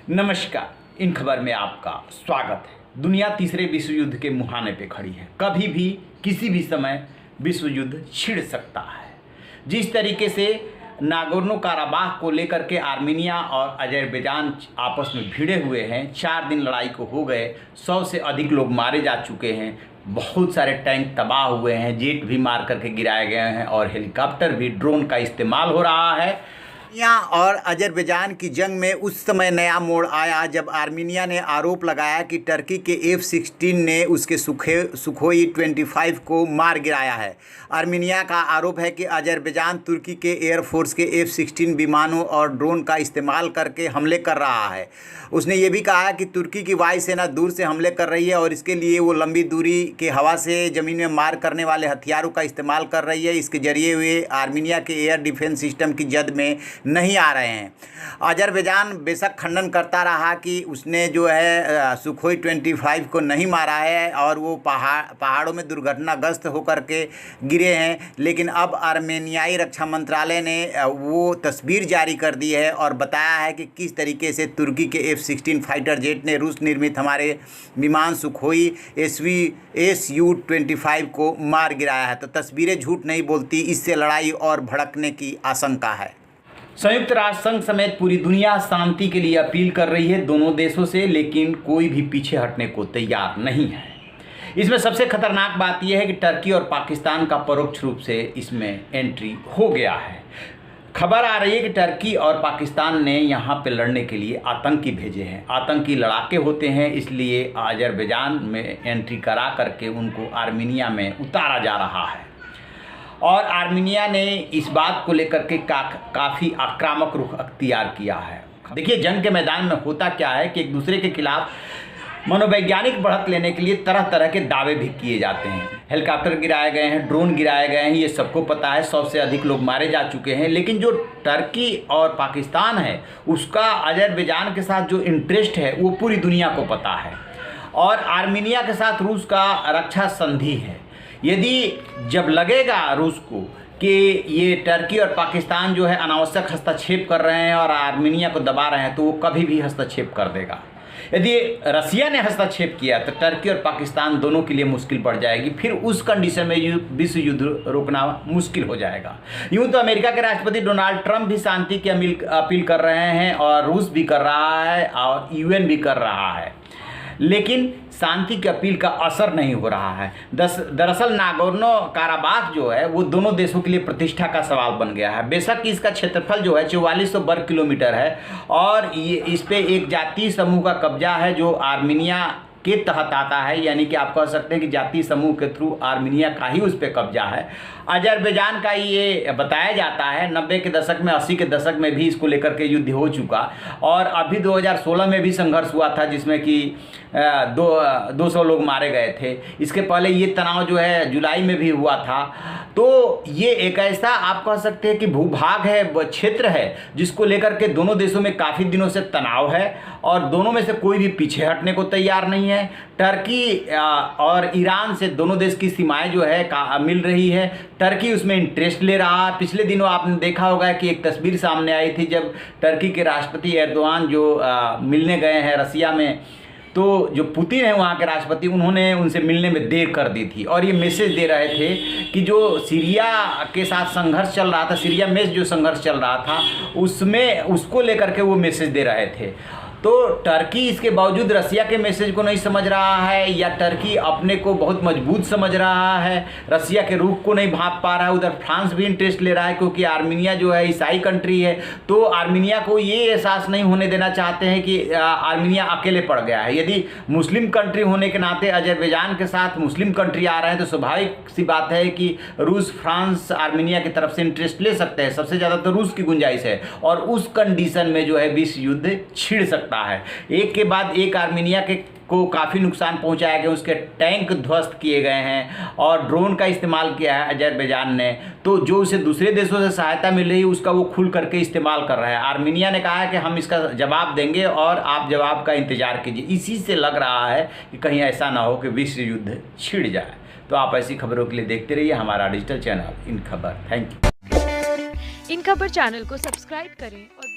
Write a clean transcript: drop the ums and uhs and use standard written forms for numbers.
नमस्कार। इन खबर में आपका स्वागत है। दुनिया तीसरे विश्व युद्ध के मुहाने पे खड़ी है। कभी भी किसी भी समय विश्व युद्ध छिड़ सकता है। जिस तरीके से नागोर्नो काराबाख को लेकर के आर्मीनिया और अजरबैजान आपस में भिड़े हुए हैं, 4 दिन लड़ाई को हो गए, 100 से अधिक लोग मारे जा चुके हैं, बहुत सारे टैंक तबाह हुए हैं, जेट भी मार करके गिराए गए हैं और हेलीकॉप्टर भी, ड्रोन का इस्तेमाल हो रहा है। आर्मीनिया और अजरबैजान की जंग में उस समय नया मोड़ आया जब आर्मीनिया ने आरोप लगाया कि टर्की के F-16 ने उसके सुखोई 25 को मार गिराया है। आर्मीनिया का आरोप है कि अजरबैजान तुर्की के एयरफोर्स के F-16 विमानों और ड्रोन का इस्तेमाल करके हमले कर रहा है। उसने ये भी कहा कि तुर्की की वायुसेना दूर से हमले कर रही है और इसके लिए वो लंबी दूरी के हवा से ज़मीन में मार करने वाले हथियारों का इस्तेमाल कर रही है। इसके जरिए वे आर्मीनिया के एयर डिफेंस सिस्टम की जद में नहीं आ रहे हैं। अजरबैजान बेशक खंडन करता रहा कि उसने जो है सुखोई 25 को नहीं मारा है और वो पहाड़ों में दुर्घटनाग्रस्त होकर के गिरे हैं, लेकिन अब आर्मेनियाई रक्षा मंत्रालय ने वो तस्वीर जारी कर दी है और बताया है कि किस तरीके से तुर्की के F-16 फाइटर जेट ने रूस निर्मित हमारे विमान सुखोई Su-25 को मार गिराया है। तो तस्वीरें झूठ नहीं बोलती, इससे लड़ाई और भड़कने की आशंका है। संयुक्त राष्ट्र संघ समेत पूरी दुनिया शांति के लिए अपील कर रही है दोनों देशों से, लेकिन कोई भी पीछे हटने को तैयार नहीं है। इसमें सबसे खतरनाक बात यह है कि टर्की और पाकिस्तान का परोक्ष रूप से इसमें एंट्री हो गया है। खबर आ रही है कि टर्की और पाकिस्तान ने यहाँ पे लड़ने के लिए आतंकी भेजे हैं। आतंकी लड़ाके होते हैं, इसलिए अजरबैजान में एंट्री करा करके उनको आर्मीनिया में उतारा जा रहा है। और आर्मीनिया ने इस बात को लेकर के काफ़ी आक्रामक रुख अख्तियार किया है। देखिए, जंग के मैदान में होता क्या है कि एक दूसरे के खिलाफ मनोवैज्ञानिक बढ़त लेने के लिए तरह तरह के दावे भी किए जाते हैं। हेलीकॉप्टर गिराए गए हैं, ड्रोन गिराए गए हैं, ये सबको पता है। 100 से अधिक लोग मारे जा चुके हैं। लेकिन जो टर्की और पाकिस्तान है, उसका अजरबैजान के साथ जो इंटरेस्ट है वो पूरी दुनिया को पता है। और आर्मीनिया के साथ रूस का रक्षा संधि है। यदि जब लगेगा रूस को कि ये टर्की और पाकिस्तान जो है अनावश्यक हस्तक्षेप कर रहे हैं और आर्मीनिया को दबा रहे हैं, तो वो कभी भी हस्तक्षेप कर देगा। यदि रसिया ने हस्तक्षेप किया तो टर्की और पाकिस्तान दोनों के लिए मुश्किल पड़ जाएगी। फिर उस कंडीशन में विश्व युद्ध रोकना मुश्किल हो जाएगा। यूँ तो अमेरिका के राष्ट्रपति डोनाल्ड ट्रंप भी शांति की अपील कर रहे हैं और रूस भी कर रहा है और UN भी कर रहा है, लेकिन शांति की अपील का असर नहीं हो रहा है। दरअसल नागोर्नो काराबाख जो है वो दोनों देशों के लिए प्रतिष्ठा का सवाल बन गया है। बेशक इसका क्षेत्रफल जो है 4400 वर्ग किलोमीटर है और ये इस पे एक जातीय समूह का कब्जा है जो आर्मीनिया के तहत आता है, यानी कि आप कह सकते हैं कि जातीय समूह के थ्रू आर्मीनिया का ही उस पर कब्जा है। अजरबैजान का ये बताया जाता है 90 के दशक में, 80 के दशक में भी इसको लेकर के युद्ध हो चुका और अभी 2016 में भी संघर्ष हुआ था जिसमें कि 200 लोग मारे गए थे। इसके पहले ये तनाव जो है जुलाई में भी हुआ था। तो ये एक ऐसा आप कह सकते हैं कि भूभाग है, क्षेत्र है जिसको लेकर के दोनों देशों में काफ़ी दिनों से तनाव है और दोनों में से कोई भी पीछे हटने को तैयार नहीं है। टर्की और ईरान से दोनों देश की सीमाएं जो है मिल रही है। टर्की उसमें इंटरेस्ट ले रहा है। पिछले दिनों आपने देखा होगा कि एक तस्वीर सामने आई थी जब टर्की के राष्ट्रपति एर्दोआन जो मिलने गए हैं रसिया में, तो जो पुतिन है वहाँ के राष्ट्रपति, उन्होंने उनसे मिलने में देर कर दी थी और ये मैसेज दे रहे थे कि जो सीरिया के साथ संघर्ष चल रहा था, सीरिया में जो संघर्ष चल रहा था उसमें उसको लेकर के वो मैसेज दे रहे थे। तो टर्की इसके बावजूद रसिया के मैसेज को नहीं समझ रहा है या टर्की अपने को बहुत मजबूत समझ रहा है, रसिया के रुख को नहीं भांप पा रहा है। उधर फ्रांस भी इंटरेस्ट ले रहा है क्योंकि आर्मीनिया जो है ईसाई कंट्री है, तो आर्मीनिया को ये एहसास नहीं होने देना चाहते हैं कि आर्मीनिया अकेले पड़ गया है। यदि मुस्लिम कंट्री होने के नाते अजरबैजान के साथ मुस्लिम कंट्री आ रहे हैं तो स्वाभाविक सी बात है कि रूस, फ्रांस आर्मीनिया की तरफ से इंटरेस्ट ले सकते हैं। सबसे ज़्यादा तो रूस की गुंजाइश है और उस कंडीशन में जो है विश्व युद्ध छिड़ सकता है। एक के बाद एक आर्मीनिया को काफ़ी नुकसान पहुंचाया गया, उसके टैंक ध्वस्त किए गए हैं और ड्रोन का इस्तेमाल किया है अजरबैजान ने। तो जो उसे दूसरे देशों से सहायता मिल रही है उसका वो खुल करके इस्तेमाल कर रहा है। आर्मीनिया ने कहा है कि हम इसका जवाब देंगे और आप जवाब का इंतजार कीजिए। इसी से लग रहा है कि कहीं ऐसा ना हो कि विश्व युद्ध छिड़ जाए। तो आप ऐसी खबरों के लिए देखते रहिए हमारा डिजिटल चैनल इन खबर। Thank you. इन खबर चैनल को सब्सक्राइब करें और